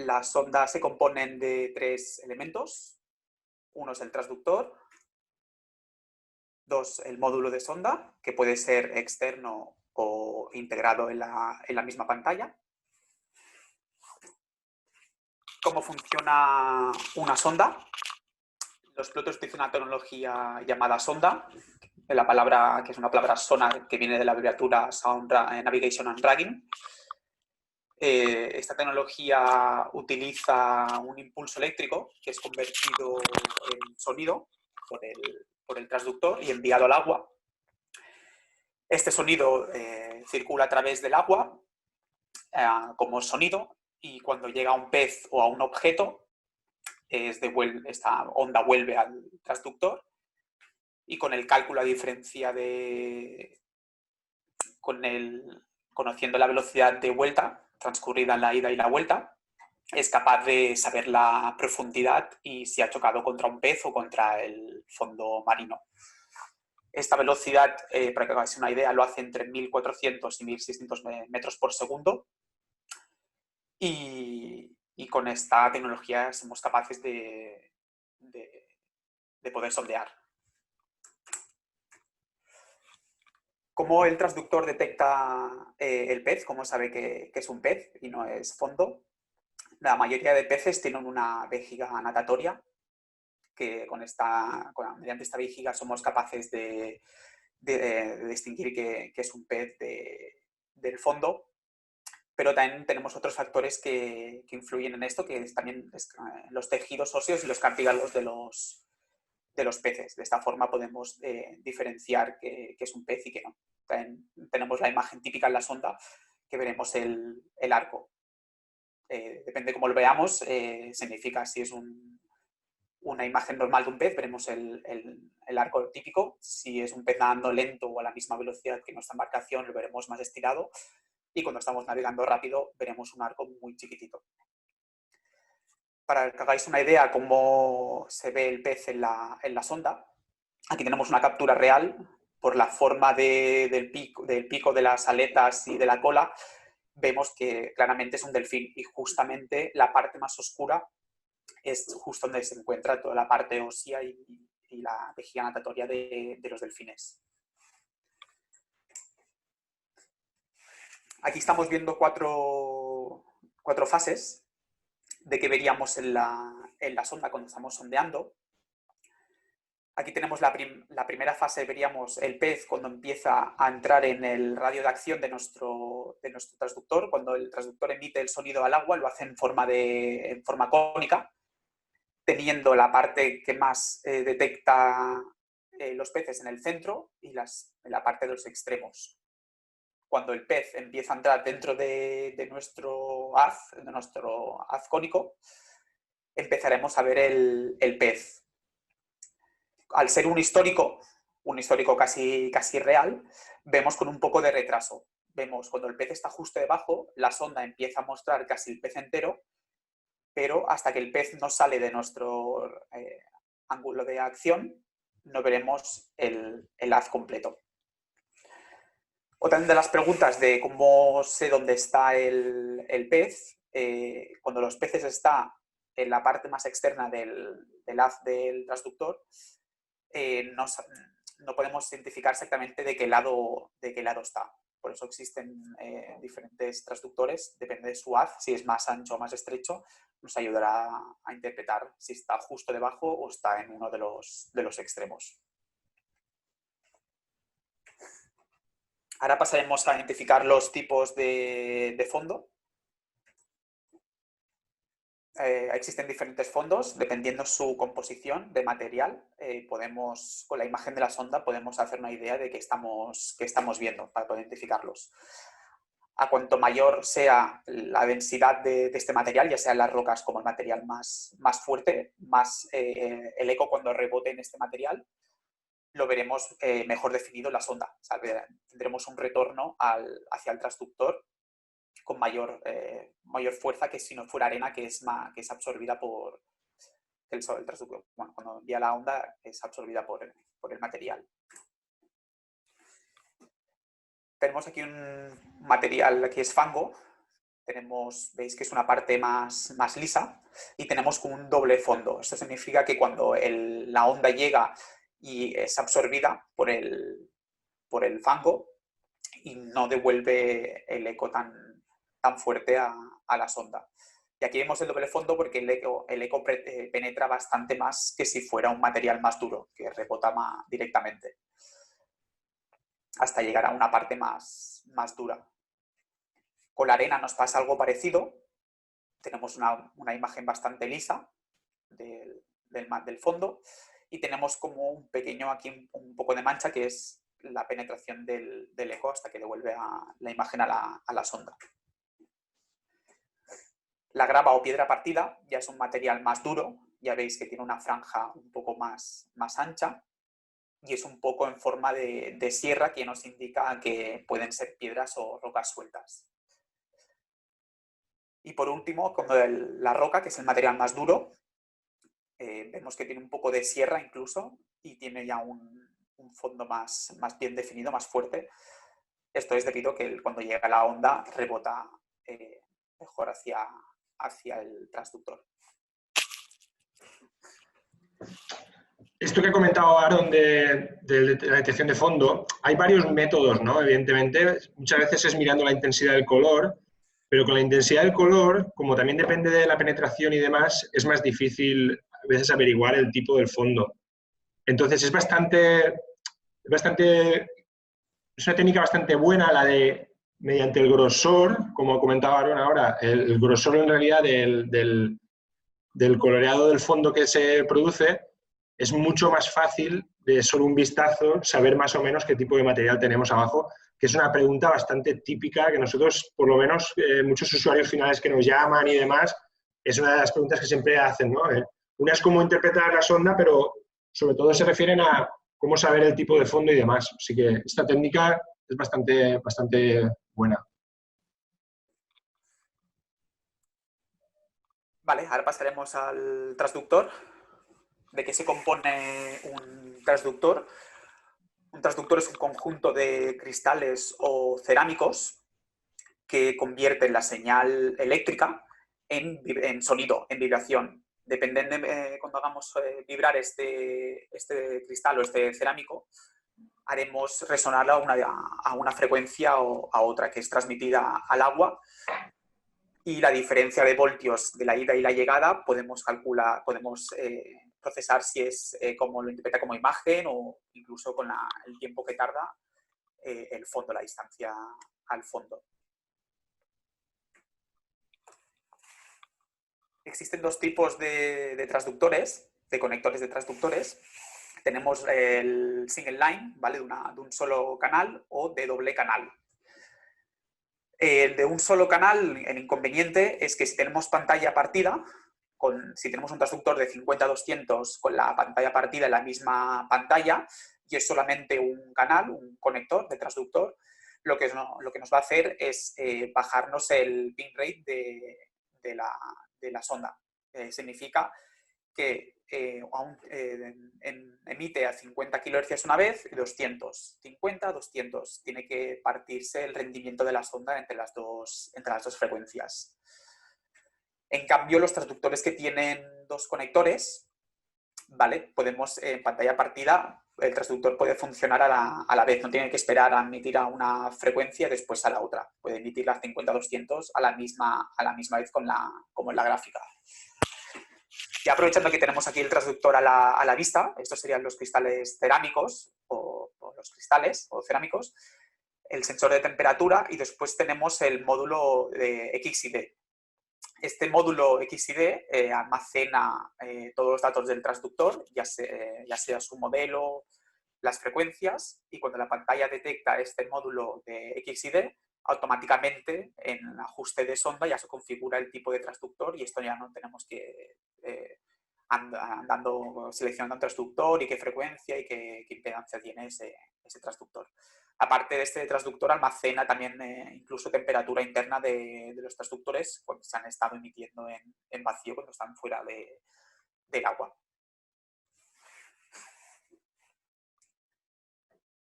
Las sondas se componen de 3 elementos. Uno es el transductor, 2 el módulo de sonda, que puede ser externo o integrado en la misma pantalla. ¿Cómo funciona una sonda? Los pilotos utilizan una tecnología llamada sonda, que es una palabra sonar que viene de la abreviatura Sound Navigation and Tracking. Esta tecnología utiliza un impulso eléctrico que es convertido en sonido por el transductor y enviado al agua. Este sonido circula a través del agua como sonido, y cuando llega a un pez o a un objeto, esta onda vuelve al transductor, y con el cálculo a diferencia conociendo la velocidad de vuelta transcurrida en la ida y la vuelta, es capaz de saber la profundidad y si ha chocado contra un pez o contra el fondo marino. Esta velocidad, para que hagáis una idea, lo hace entre 1.400 y 1.600 metros por segundo. Y con esta tecnología somos capaces de poder sondear. ¿Cómo el transductor detecta el pez? ¿Cómo sabe que es un pez y no es fondo? La mayoría de peces tienen una vejiga natatoria, que mediante esta vejiga somos capaces de distinguir que es un pez del fondo. Pero también tenemos otros factores que influyen en esto, que es también los tejidos óseos y los cartílagos de los peces. De esta forma podemos diferenciar que es un pez y que no. También tenemos la imagen típica en la sonda, que veremos el arco. Depende de cómo lo veamos, significa si es una imagen normal de un pez, veremos el arco típico. Si es un pez nadando lento o a la misma velocidad que nuestra embarcación, lo veremos más estirado. Y cuando estamos navegando rápido, veremos un arco muy chiquitito. Para que hagáis una idea cómo se ve el pez en la sonda, aquí tenemos una captura real. Por la forma del pico de las aletas y de la cola, vemos que claramente es un delfín, y justamente la parte más oscura es justo donde se encuentra toda la parte ósea y la vejiga natatoria de los delfines. Aquí estamos viendo cuatro fases de que veríamos en la sonda cuando estamos sondeando. Aquí tenemos la primera fase, veríamos el pez cuando empieza a entrar en el radio de acción de nuestro transductor. Cuando el transductor emite el sonido al agua, lo hace en forma cónica, teniendo la parte que más detecta los peces en el centro y en la parte de los extremos. Cuando el pez empieza a entrar dentro de nuestro haz cónico, empezaremos a ver el pez. Al ser un histórico casi real, vemos con un poco de retraso. Vemos cuando el pez está justo debajo, la sonda empieza a mostrar casi el pez entero, pero hasta que el pez no sale de nuestro ángulo de acción, no veremos el haz completo. Otra de las preguntas de cómo sé dónde está el pez, cuando los peces están en la parte más externa del haz del transductor, no podemos identificar exactamente de qué lado está. Por eso existen diferentes transductores, depende de su haz. Si es más ancho o más estrecho, nos ayudará a interpretar si está justo debajo o está en uno de los extremos. Ahora pasaremos a identificar los tipos de fondo. Existen diferentes fondos, dependiendo su composición de material. Con la imagen de la sonda podemos hacer una idea de qué estamos viendo para poder identificarlos. A cuanto mayor sea la densidad de este material, ya sea las rocas como el material más fuerte, más el eco cuando rebote en este material, lo veremos mejor definido en la sonda. O sea, tendremos un retorno hacia el transductor con mayor fuerza que si no fuera arena, que es absorbida por el transductor. Bueno, cuando envía la onda es absorbida por el material. Tenemos aquí un material que es fango. veis que es una parte más lisa, y tenemos como un doble fondo. Esto significa que cuando la onda llega y es absorbida por el fango, y no devuelve el eco tan fuerte a la sonda. Y aquí vemos el doble fondo porque el eco penetra bastante más que si fuera un material más duro, que rebota directamente, hasta llegar a una parte más dura. Con la arena nos pasa algo parecido. Tenemos una imagen bastante lisa del fondo, y tenemos como un pequeño aquí, un poco de mancha, que es la penetración del eco hasta que devuelve la imagen a la sonda. La grava o piedra partida ya es un material más duro, ya veis que tiene una franja un poco más ancha, y es un poco en forma de sierra, que nos indica que pueden ser piedras o rocas sueltas. Y por último, con la roca, que es el material más duro, vemos que tiene un poco de sierra incluso, y tiene ya un fondo más bien definido, más fuerte. Esto es debido a que cuando llega la onda rebota mejor hacia el transductor. Esto que ha comentado Aaron de la detección de fondo, hay varios métodos, ¿no? Evidentemente, muchas veces es mirando la intensidad del color, pero con la intensidad del color, como también depende de la penetración y demás, es más difícil a veces averiguar el tipo del fondo. Entonces es una técnica bastante buena la de, mediante el grosor, como comentaba Aaron ahora, el grosor en realidad del coloreado del fondo que se produce, es mucho más fácil de solo un vistazo saber más o menos qué tipo de material tenemos abajo, que es una pregunta bastante típica que nosotros, por lo menos muchos usuarios finales que nos llaman y demás, es una de las preguntas que siempre hacen, ¿no? Una es cómo interpretar la sonda, pero sobre todo se refieren a cómo saber el tipo de fondo y demás. Así que esta técnica es bastante buena. Vale, ahora pasaremos al transductor. ¿De qué se compone un transductor? Un transductor es un conjunto de cristales o cerámicos que convierten la señal eléctrica en sonido, en vibración. Dependiendo de cuando hagamos vibrar este cristal o este cerámico, haremos resonar a una frecuencia o a otra, que es transmitida al agua, y la diferencia de voltios de la ida y la llegada podemos calcular, procesar si es como lo interpreta como imagen, o incluso con el tiempo que tarda el fondo, la distancia al fondo. Existen dos tipos de transductores, de conectores de transductores. Tenemos el single line, ¿vale? De un solo canal, o de doble canal. El de un solo canal, el inconveniente es que si tenemos pantalla partida, si tenemos un transductor de 50-200 con la pantalla partida en la misma pantalla, y es solamente un canal, un conector de transductor, lo que nos va a hacer es bajarnos el ping rate de la sonda. Significa que emite a 50 kHz una vez y 200. 50, 200. Tiene que partirse el rendimiento de la sonda entre las dos frecuencias. En cambio, los transductores que tienen dos conectores, ¿vale? Podemos, en pantalla partida, el transductor puede funcionar a la vez. No tiene que esperar a emitir a una frecuencia y después a la otra. Puede emitir las 50-200 a la misma vez como en la gráfica. Y aprovechando que tenemos aquí el transductor a la vista, estos serían los cristales cerámicos o los cristales o cerámicos, el sensor de temperatura, y después tenemos el módulo de X y D. Este módulo X y D almacena todos los datos del transductor, ya sea su modelo, las frecuencias, y cuando la pantalla detecta este módulo de X y D, automáticamente en ajuste de sonda ya se configura el tipo de transductor, y esto ya no tenemos que seleccionando un transductor y qué frecuencia y qué impedancia tiene ese transductor. Aparte de este transductor, almacena también incluso temperatura interna de los transductores cuando se han estado emitiendo en vacío, cuando están fuera del agua.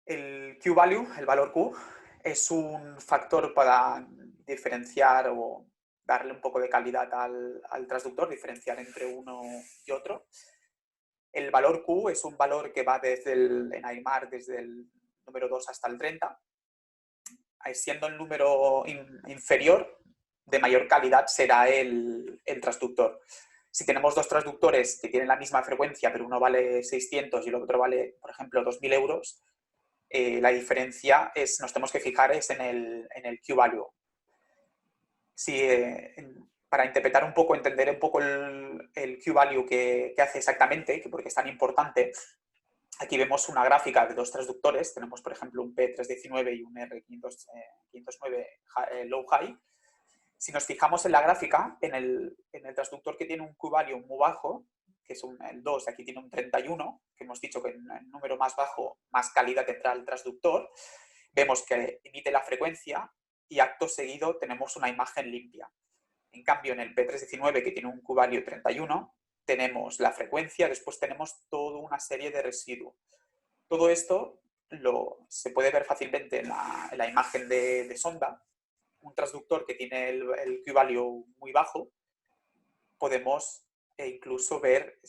El Q-value, el valor Q, es un factor para diferenciar o darle un poco de calidad al transductor, diferenciar entre uno y otro. El valor Q es un valor que va en AIMAR desde el número 2 hasta el 30. Siendo el número inferior, de mayor calidad será el transductor. Si tenemos dos transductores que tienen la misma frecuencia, pero uno vale 600 y el otro vale, por ejemplo, 2.000 euros, la diferencia nos tenemos que fijar en el Q-value. Para interpretar un poco, entender un poco el Q-value que hace exactamente, porque es tan importante, aquí vemos una gráfica de dos transductores. Tenemos, por ejemplo, un P319 y un R509 low-high. Si nos fijamos en la gráfica, en el transductor que tiene un Q-value muy bajo, que es el 2, aquí tiene un 31, que hemos dicho que en el número más bajo, más calidad tendrá el transductor, vemos que emite la frecuencia y acto seguido tenemos una imagen limpia. En cambio, en el P319, que tiene un Q-value 31, tenemos la frecuencia, después tenemos toda una serie de residuos. Todo esto se puede ver fácilmente en la imagen de sonda. Un transductor que tiene el Q-value muy bajo, podemos incluso ver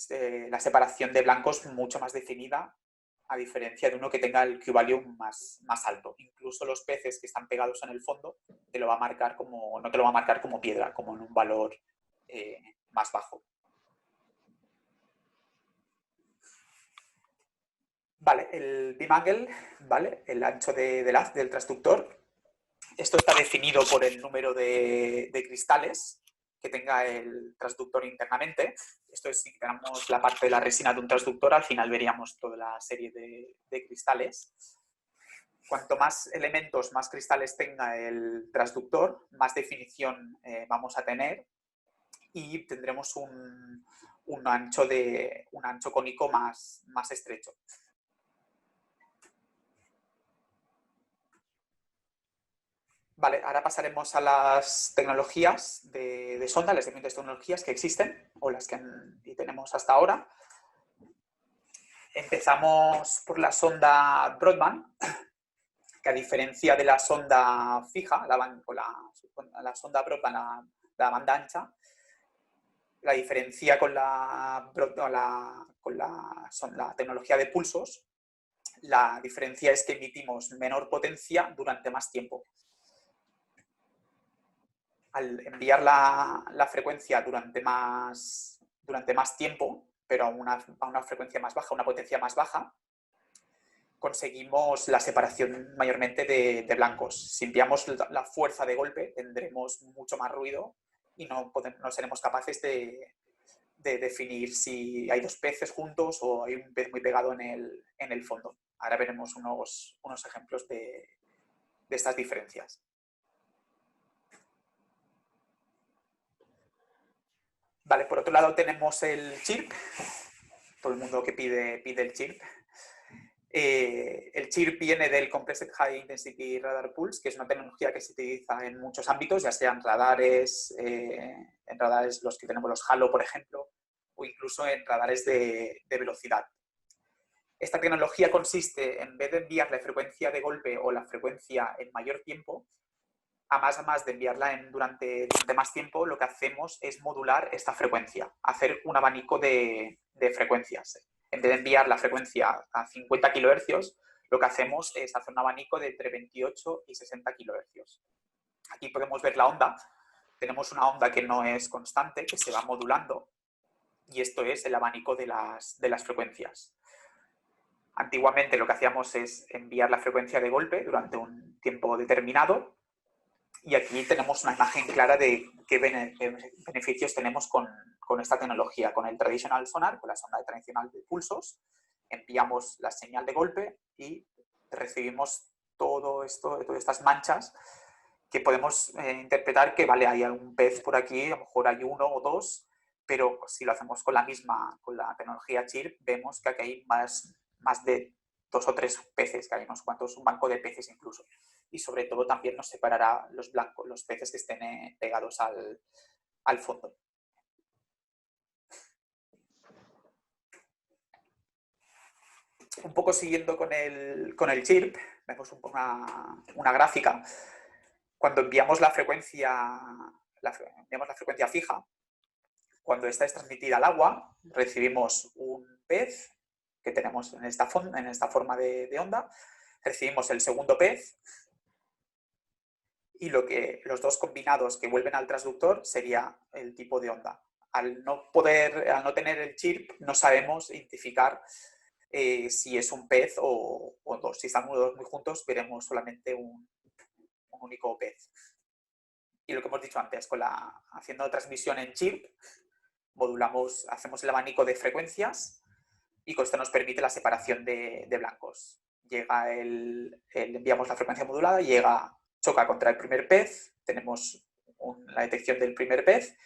la separación de blancos mucho más definida, a diferencia de uno que tenga el Q-value más alto. Incluso los peces que están pegados en el fondo no te lo va a marcar como piedra, como en un valor más bajo. Vale, el beam angle, ¿vale? El ancho del transductor. Esto está definido por el número de cristales que tenga el transductor internamente. Esto es, si tenemos la parte de la resina de un transductor, al final veríamos toda la serie de cristales. Cuanto más elementos, más cristales tenga el transductor, más definición vamos a tener y tendremos un ancho cónico más estrecho. Vale, ahora pasaremos a las tecnologías de sonda, las diferentes tecnologías que existen o las que tenemos hasta ahora. Empezamos por la sonda Broadband, que a diferencia de la sonda fija, la sonda Broadband, la banda ancha, la diferencia con la tecnología de pulsos, la diferencia es que emitimos menor potencia durante más tiempo. Al enviar la frecuencia durante más tiempo, pero a una frecuencia más baja, una potencia más baja, conseguimos la separación mayormente de blancos. Si enviamos la fuerza de golpe, tendremos mucho más ruido y no seremos capaces de definir si hay dos peces juntos o hay un pez muy pegado en el fondo. Ahora veremos unos ejemplos de estas diferencias. Vale, por otro lado tenemos el chirp. Todo el mundo que pide el chirp. El chirp viene del Compressed High Intensity Radar Pulse, que es una tecnología que se utiliza en muchos ámbitos, ya sean radares, en radares los que tenemos los Halo, por ejemplo, o incluso en radares de velocidad. Esta tecnología consiste, en vez de enviar la frecuencia de golpe o la frecuencia en mayor tiempo, a más de enviarla durante más tiempo, lo que hacemos es modular esta frecuencia, hacer un abanico de frecuencias. En vez de enviar la frecuencia a 50 kHz, lo que hacemos es hacer un abanico de entre 28 y 60 kHz. Aquí podemos ver la onda. Tenemos una onda que no es constante, que se va modulando, y esto es el abanico de las frecuencias. Antiguamente lo que hacíamos es enviar la frecuencia de golpe durante un tiempo determinado, y aquí tenemos una imagen clara de qué beneficios tenemos con esta tecnología. Con el traditional sonar, con la sonda tradicional de pulsos, enviamos la señal de golpe y recibimos todas estas manchas que podemos interpretar que, vale, hay algún pez por aquí, a lo mejor hay uno o dos, pero si lo hacemos con la tecnología chirp, vemos que aquí hay más de 2 o 3 peces, que hay unos cuantos, un banco de peces incluso. Y sobre todo también nos separará los peces que estén pegados al fondo. Un poco siguiendo con el chirp, vemos una gráfica. Cuando enviamos la frecuencia enviamos la frecuencia fija. Cuando esta es transmitida al agua, recibimos un pez que tenemos en esta forma de onda, recibimos el segundo pez y los dos combinados que vuelven al transductor sería el tipo de onda. Al no tener el chirp, no sabemos identificar si es un pez o dos. Si están los dos muy juntos, veremos solamente un único pez. Y lo que hemos dicho antes, haciendo transmisión en chirp, hacemos el abanico de frecuencias y con esto nos permite la separación de blancos. Enviamos la frecuencia modulada, choca contra el primer pez, tenemos la detección del primer pez,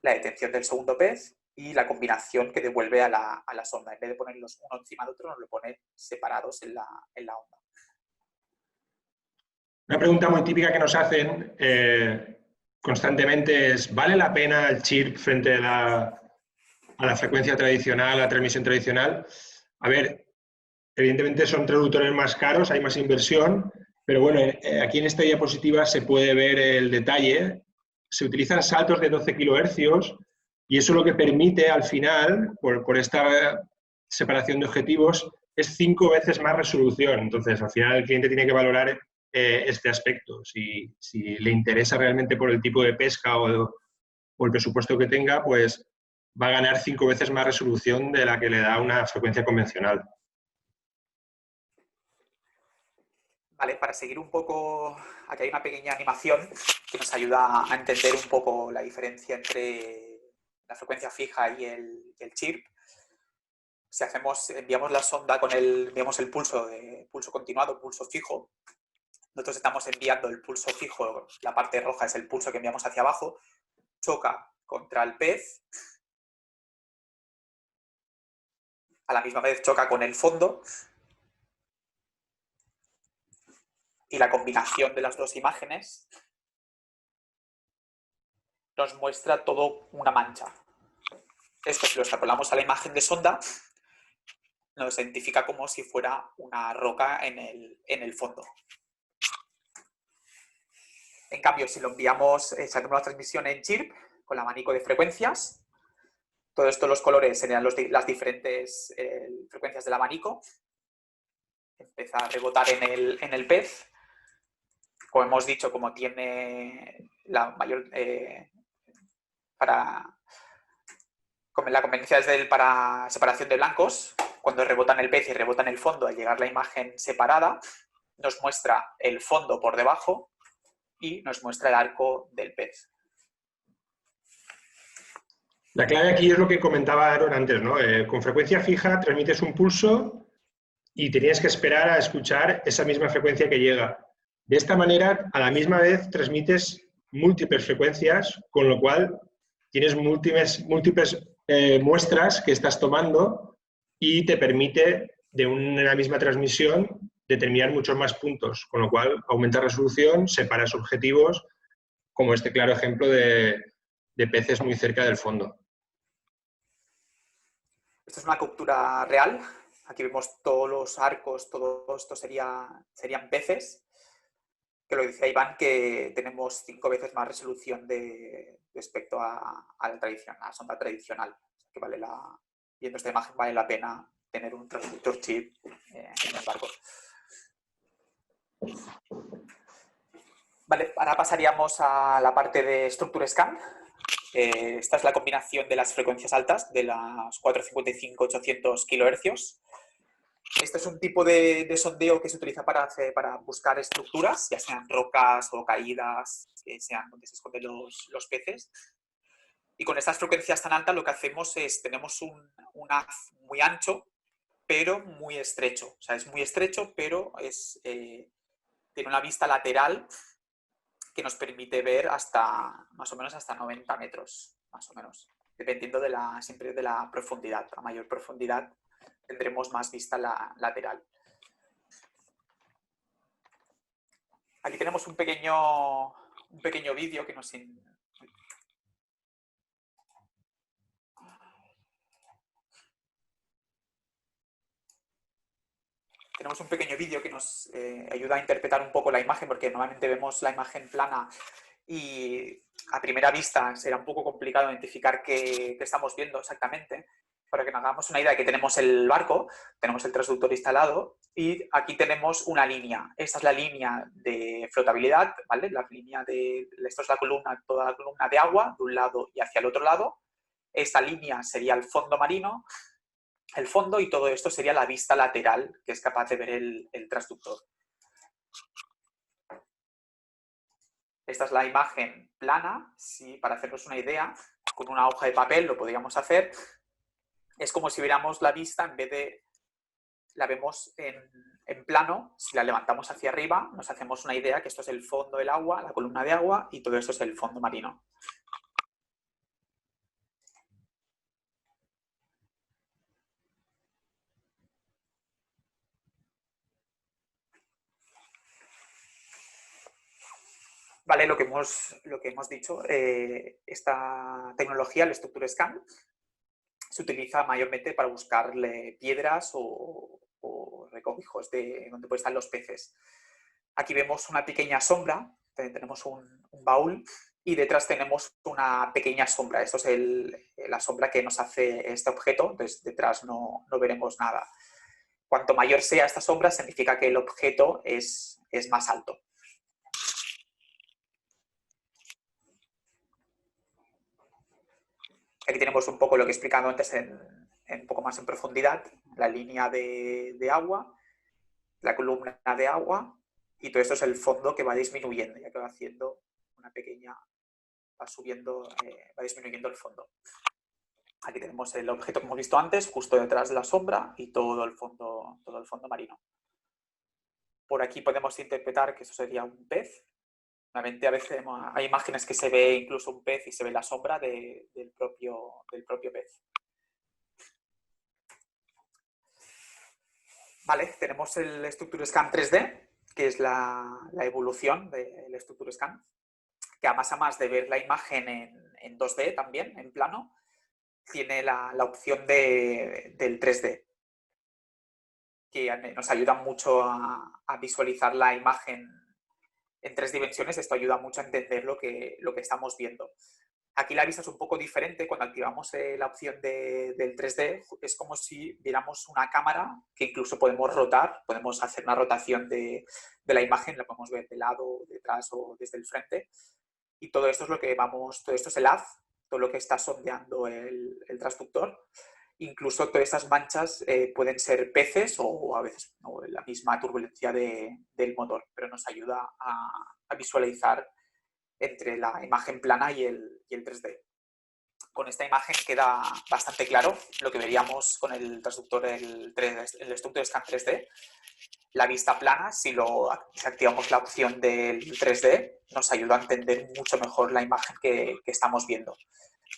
la detección del segundo pez y la combinación que devuelve a la sonda. En vez de ponerlos uno encima de otro, nos lo pone separados en la onda. Una pregunta muy típica que nos hacen constantemente es: ¿vale la pena el chirp frente a la frecuencia tradicional, a la transmisión tradicional? A ver, evidentemente son traductores más caros, hay más inversión, pero bueno, aquí en esta diapositiva se puede ver el detalle. Se utilizan saltos de 12 kHz y eso lo que permite al final, por esta separación de objetivos, es 5 veces más resolución. Entonces, al final el cliente tiene que valorar este aspecto. Si le interesa realmente por el tipo de pesca o el presupuesto que tenga, pues va a ganar 5 veces más resolución de la que le da una frecuencia convencional. Vale, para seguir un poco, aquí hay una pequeña animación que nos ayuda a entender un poco la diferencia entre la frecuencia fija y el chirp. Si enviamos la sonda enviamos el pulso continuado, pulso fijo. Nosotros estamos enviando el pulso fijo, la parte roja es el pulso que enviamos hacia abajo, choca contra el pez, a la misma vez choca con el fondo y la combinación de las dos imágenes nos muestra todo una mancha. Esto, si lo extrapolamos a la imagen de sonda, nos identifica como si fuera una roca en el fondo. En cambio, si lo enviamos, hacemos la transmisión en chirp, con el abanico de frecuencias, todo esto, los colores serían las diferentes frecuencias del abanico. Empieza a rebotar en el pez. Como hemos dicho, como tiene la mayor... la conveniencia es para separación de blancos, cuando rebota en el pez y rebota en el fondo, al llegar la imagen separada, nos muestra el fondo por debajo y nos muestra el arco del pez. La clave aquí es lo que comentaba Aaron antes, ¿no? Con frecuencia fija transmites un pulso y tenías que esperar a escuchar esa misma frecuencia que llega. De esta manera, a la misma vez, transmites múltiples frecuencias, con lo cual tienes múltiples muestras que estás tomando y te permite, de una misma transmisión, determinar muchos más puntos, con lo cual aumenta resolución, separas objetivos, como este claro ejemplo de peces muy cerca del fondo. Esto es una captura real. Aquí vemos todos los arcos, todo esto serían peces. Que lo decía Iván, que tenemos 5 veces más resolución respecto a la sonda tradicional. Que viendo esta imagen vale la pena tener un transductor chip en el barco. Vale, ahora pasaríamos a la parte de Structure Scan. Esta es la combinación de las frecuencias altas, de las 455-800 kHz. Este es un tipo de sondeo que se utiliza para buscar estructuras, ya sean rocas o caídas, que sean donde se esconden los peces. Y con estas frecuencias tan altas lo que hacemos es, tenemos un haz muy ancho, pero muy estrecho. O sea, es muy estrecho, pero tiene una vista lateral que nos permite ver más o menos hasta 90 metros, más o menos, dependiendo siempre de la profundidad. A mayor profundidad tendremos más vista lateral. Aquí tenemos un pequeño vídeo que nos... Tenemos un pequeño vídeo que nos ayuda a interpretar un poco la imagen, porque normalmente vemos la imagen plana y a primera vista será un poco complicado identificar qué estamos viendo exactamente. Para que nos hagamos una idea, que tenemos el barco, tenemos el transductor instalado y aquí tenemos una línea. Esta es la línea de flotabilidad, ¿vale? Esto es la columna, toda la columna de agua de un lado y hacia el otro lado. Esta línea sería el fondo marino, el fondo, y todo esto sería la vista lateral que es capaz de ver el transductor. Esta es la imagen plana. Si para hacernos una idea, con una hoja de papel lo podríamos hacer. Es como si viéramos la vista, en vez de la vemos en plano, si la levantamos hacia arriba, nos hacemos una idea que esto es el fondo del agua, la columna de agua, y todo esto es el fondo marino. Vale, lo que hemos dicho, esta tecnología, el Structure Scan, se utiliza mayormente para buscarle piedras o recovijos de donde pueden estar los peces. Aquí vemos una pequeña sombra, tenemos un baúl y detrás tenemos una pequeña sombra. Esto es la sombra que nos hace este objeto, entonces detrás no veremos nada. Cuanto mayor sea esta sombra, significa que el objeto es más alto. Aquí tenemos un poco lo que he explicado antes un poco más en profundidad, la línea de agua, la columna de agua, y todo esto es el fondo que va disminuyendo, ya que va haciendo una pequeña, va subiendo, va disminuyendo el fondo. Aquí tenemos el objeto que hemos visto antes, justo detrás de la sombra, y todo el fondo marino. Por aquí podemos interpretar que eso sería un pez. Realmente a veces hay imágenes que se ve incluso un pez y se ve la sombra del propio pez. Vale, tenemos el Structure Scan 3D, que es la evolución del Structure Scan, que a más de ver la imagen en 2D también, en plano, tiene la opción del 3D, que nos ayuda mucho a visualizar la imagen en 3 dimensiones. Esto ayuda mucho a entender lo que estamos viendo. Aquí la vista es un poco diferente. Cuando activamos la opción del 3D, es como si viéramos una cámara que incluso podemos rotar, podemos hacer una rotación de la imagen, la podemos ver de lado, detrás o desde el frente. Y todo esto es lo que todo esto es el haz, todo lo que está sondeando el transductor. Incluso todas estas manchas pueden ser peces o a veces la misma turbulencia del motor, pero nos ayuda a visualizar entre la imagen plana y el 3D. Con esta imagen queda bastante claro lo que veríamos con el transductor, el Structure Scan 3D. La vista plana, si activamos la opción del 3D, nos ayuda a entender mucho mejor la imagen que estamos viendo.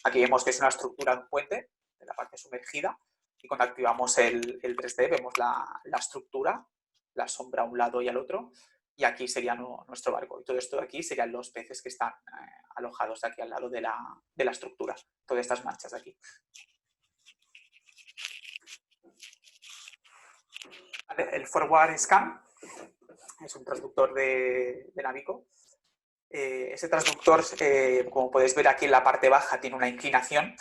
Aquí vemos que es una estructura de un puente, de la parte sumergida, y cuando activamos el 3D vemos la estructura, la sombra a un lado y al otro, y aquí sería nuestro barco. Y todo esto de aquí serían los peces que están alojados aquí al lado de la estructura, todas estas manchas de aquí. Vale, el Forward Scan es un transductor de Navico. Ese transductor, como podéis ver aquí en la parte baja, tiene una inclinación.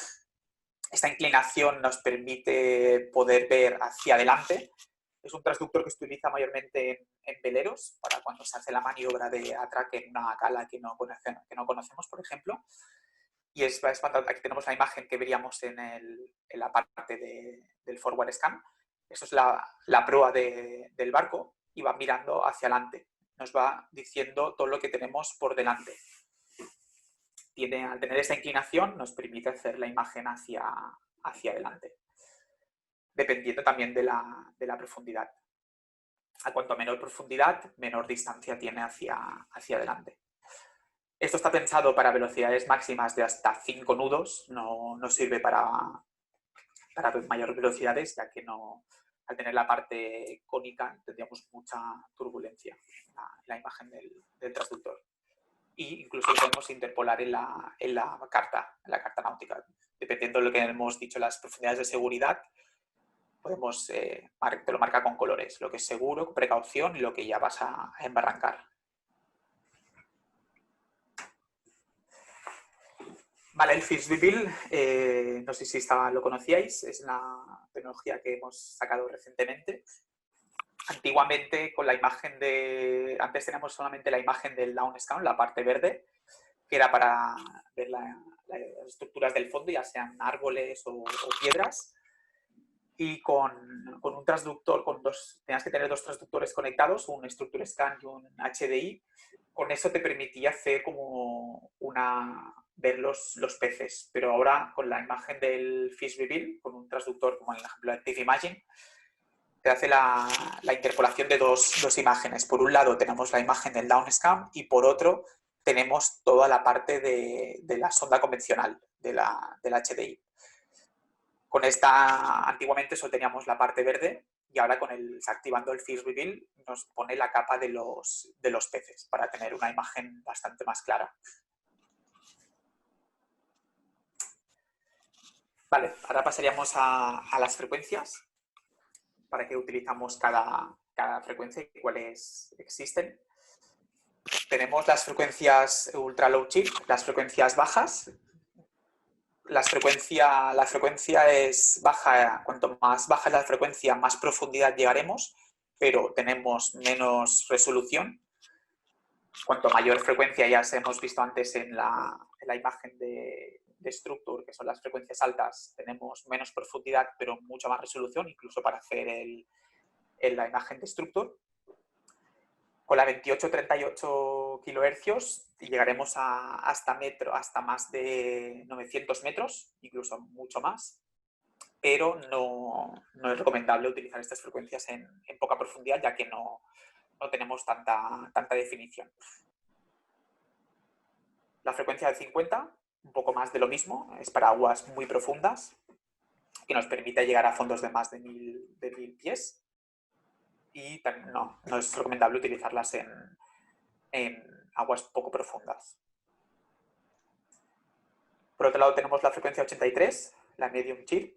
Esta inclinación nos permite poder ver hacia adelante. Es un transductor que se utiliza mayormente en veleros, para cuando se hace la maniobra de atraque en una cala que no conocemos, por ejemplo. Y aquí tenemos la imagen que veríamos en la parte del Forward Scan. Esto es la proa del barco y va mirando hacia adelante. Nos va diciendo todo lo que tenemos por delante. Al tener esta inclinación nos permite hacer la imagen hacia adelante, dependiendo también de la profundidad. A cuanto menor profundidad, menor distancia tiene hacia adelante. Esto está pensado para velocidades máximas de hasta 5 nudos, no sirve para mayores velocidades, ya que al tener la parte cónica tendríamos mucha turbulencia en la imagen del transductor. Y incluso lo podemos interpolar en la carta náutica. Dependiendo de lo que hemos dicho, las profundidades de seguridad, te lo marca con colores, lo que es seguro, con precaución, y lo que ya vas a embarrancar. Vale, el Fishbevel, no sé si lo conocíais, es una tecnología que hemos sacado recientemente. Antiguamente, con la imagen antes teníamos solamente la imagen del downscan, la parte verde, que era para ver las estructuras del fondo, ya sean árboles o piedras. Y con un transductor, tenías que tener dos transductores conectados, un Structure Scan y un HDI. Con eso te permitía hacer como ver los peces. Pero ahora, con la imagen del Fish Reveal, con un transductor como en el ejemplo de Active Imaging, te hace la interpolación de dos imágenes. Por un lado tenemos la imagen del downscan y por otro tenemos toda la parte de la sonda convencional, del HDI. Con esta, antiguamente solo teníamos la parte verde y ahora activando el Fish Reveal nos pone la capa de los peces para tener una imagen bastante más clara. Vale, ahora pasaríamos a las frecuencias. ¿Para qué utilizamos cada frecuencia y cuáles existen? Tenemos las frecuencias ultra low chip, las frecuencias bajas. La frecuencia es baja, cuanto más baja es la frecuencia, más profundidad llegaremos, pero tenemos menos resolución. Cuanto mayor frecuencia, ya hemos visto antes en la imagen de Structure, que son las frecuencias altas, tenemos menos profundidad, pero mucha más resolución, incluso para hacer la imagen de Structure. Con la 28-38 kHz llegaremos hasta más de 900 metros, incluso mucho más, pero no es recomendable utilizar estas frecuencias en poca profundidad, ya que no tenemos tanta definición. La frecuencia de 50, un poco más de lo mismo, es para aguas muy profundas, que nos permite llegar a fondos de más de 1000 pies, y no es recomendable utilizarlas en aguas poco profundas. Por otro lado tenemos la frecuencia 83, la medium chip.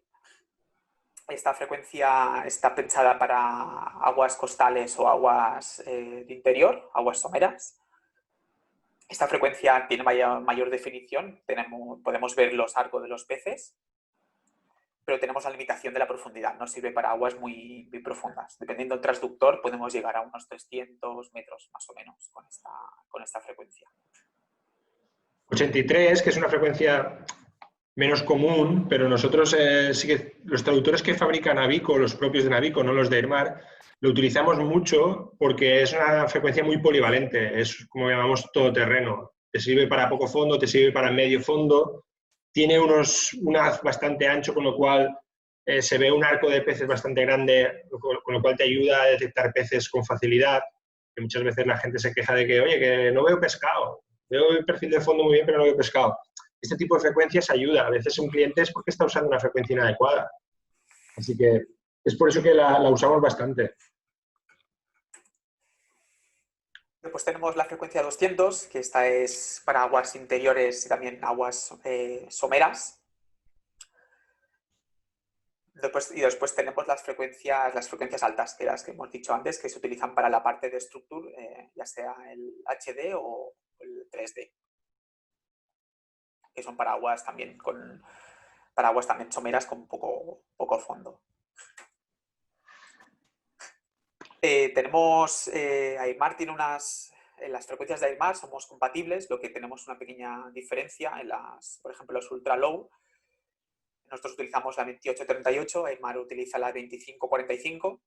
Esta frecuencia está pensada para aguas costales o aguas de interior, aguas someras. Esta frecuencia tiene mayor definición, podemos ver los arcos de los peces, pero tenemos la limitación de la profundidad, no sirve para aguas muy profundas. Dependiendo del transductor podemos llegar a unos 300 metros más o menos con esta frecuencia. 83, que es una frecuencia menos común, pero nosotros sí que los traductores que fabrica Navico, los propios de Navico, no los de Airmar, lo utilizamos mucho porque es una frecuencia muy polivalente, es como llamamos todoterreno. Te sirve para poco fondo, te sirve para medio fondo, tiene un haz bastante ancho, con lo cual se ve un arco de peces bastante grande, con lo cual te ayuda a detectar peces con facilidad, que muchas veces la gente se queja de que, oye, que no veo pescado, veo el perfil de fondo muy bien, pero no veo pescado. Este tipo de frecuencias ayuda. A veces un cliente es porque está usando una frecuencia inadecuada. Así que es por eso que la usamos bastante. Después tenemos la frecuencia 200, que esta es para aguas interiores y también aguas someras. Después tenemos las frecuencias altas, que las que hemos dicho antes, que se utilizan para la parte de Structure, ya sea el HD o el 3D. Que son para aguas también someras con poco fondo. Airmar tiene en las frecuencias de Airmar somos compatibles, lo que tenemos una pequeña diferencia por ejemplo, los ultra low. Nosotros utilizamos la 28-38, Airmar utiliza la 25-45.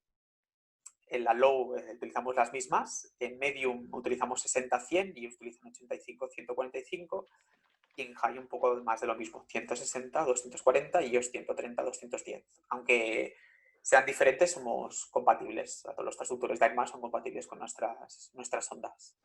En la low utilizamos las mismas, en medium utilizamos 60-100 y ellos utilizan 85-145. Y en high un poco más de lo mismo, 160, 240 y ellos 130, 210. Aunque sean diferentes, somos compatibles. Todos los transductores de Airmar son compatibles con nuestras ondas.